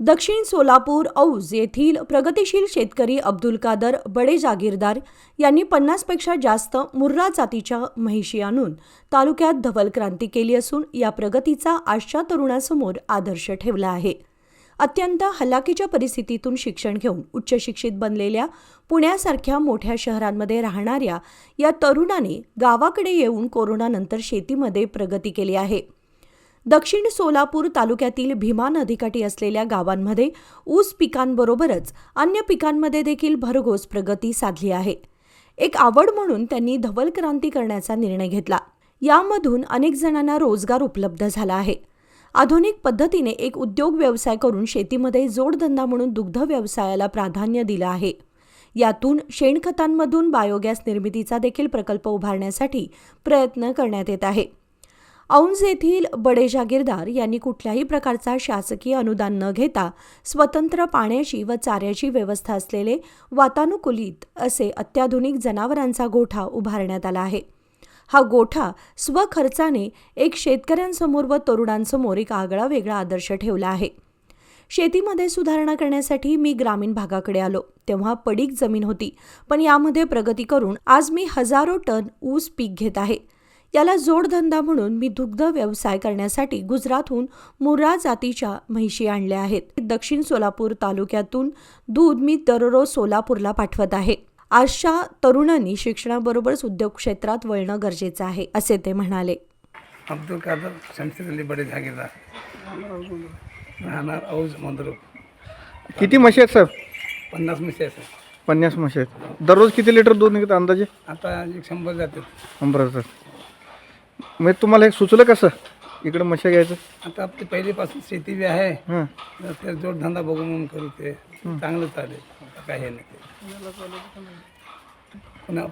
दक्षिण सोलापूर औज येथील प्रगतिशील शेतकरी अब्दुल कादर बडे जागीरदार यांनी 50पेक्षा जास्त मुर्रा जातीच्या म्हैशी आणून तालुक्यात धवल क्रांती केली असून या प्रगतीचा आजच्या तरुणासमोर आदर्श ठेवला आहे. अत्यंत हलाखीच्या परिस्थितीतून शिक्षण घेऊन उच्च शिक्षित बनलेल्या पुण्यासारख्या मोठ्या शहरांमध्ये राहणाऱ्या या तरुणाने गावाकडे येऊन कोरोनानंतर शेतीमध्ये प्रगती केली आहे. दक्षिण सोलापूर तालुक्यातील भीमा नदीकाठी असलेल्या गावांमध्ये ऊस पिकांबरोबरच अन्य पिकांमध्ये देखील भरघोस प्रगती साधली आहे. एक आवड म्हणून त्यांनी धवल क्रांती करण्याचा निर्णय घेतला. यामधून अनेक जणांना रोजगार उपलब्ध झाला आहे. आधुनिक पद्धतीने एक उद्योग व्यवसाय करून शेतीमध्ये जोडधंदा म्हणून दुग्ध व्यवसायाला प्राधान्य दिलं आहे. यातून शेणखतांमधून बायोगॅस निर्मितीचा देखील प्रकल्प उभारण्यासाठी प्रयत्न करण्यात येत आहे. औंज येथील बडे जागीरदार यांनी कुठल्याही प्रकारचा शासकीय अनुदान न घेता स्वतंत्र पाण्याची व चाऱ्याची व्यवस्था असलेले वातानुकूलित असे अत्याधुनिक जनावरांचा गोठा उभारण्यात आला आहे. हा गोठा स्वखर्चाने एक शेतकऱ्यांसमोर व तरुणांसमोर एक आगळा वेगळा आदर्श ठेवला आहे. शेतीमध्ये सुधारणा करण्यासाठी मी ग्रामीण भागाकडे आलो तेव्हा पडीक जमीन होती, पण यामध्ये प्रगती करून आज मी हजारो टन ऊस पीक घेत आहे. याला जोडधंदा म्हणून मी दुग्ध व्यवसाय करण्यासाठी गुजरातहून मुर्रा जातीच्या म्हैशी आणल्या आहेत. दक्षिण सोलापूर तालुक्यातून दूध मी दररोज सोलापूरला पाठवत आहे. आजच्या तरुणांनी शिक्षणाबरोबरच उद्योग क्षेत्रात वळणं गरजेचं आहे, असे ते म्हणाले. अब्दुल कादर शमशेद अली बडे जागीरदार, राहणार औज मंद्रुप. किती म्हशी आहेत साहेब? 50 म्हशी आहेत. 50 म्हशी आहेत. दररोज किती लिटर दूध निघतं अंदाजे? आता 100 जातात. 100. मग तुम्हाला हे सुचलं कसं इकडं म्हशी घ्यायचं? आता आपली पहिलीपासून शेती बी आहे, हां. तर ते जोडधंदा बघून म्हणून करू, ते चांगलं चालेल. आता काय हे नाही.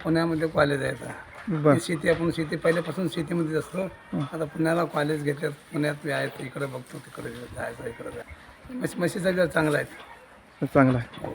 पुण्यामध्ये कॉलेज आहे. आता बरं. शेती आपण पहिल्यापासून शेतीमध्येच असतो. आता पुण्याला कॉलेज घेतात, पुण्यात बी आहेत. इकडे बघतो, तिकडे जायचं, इकडे जायचं. म्हशीचा बी चांगला आहे. चांगला आहे.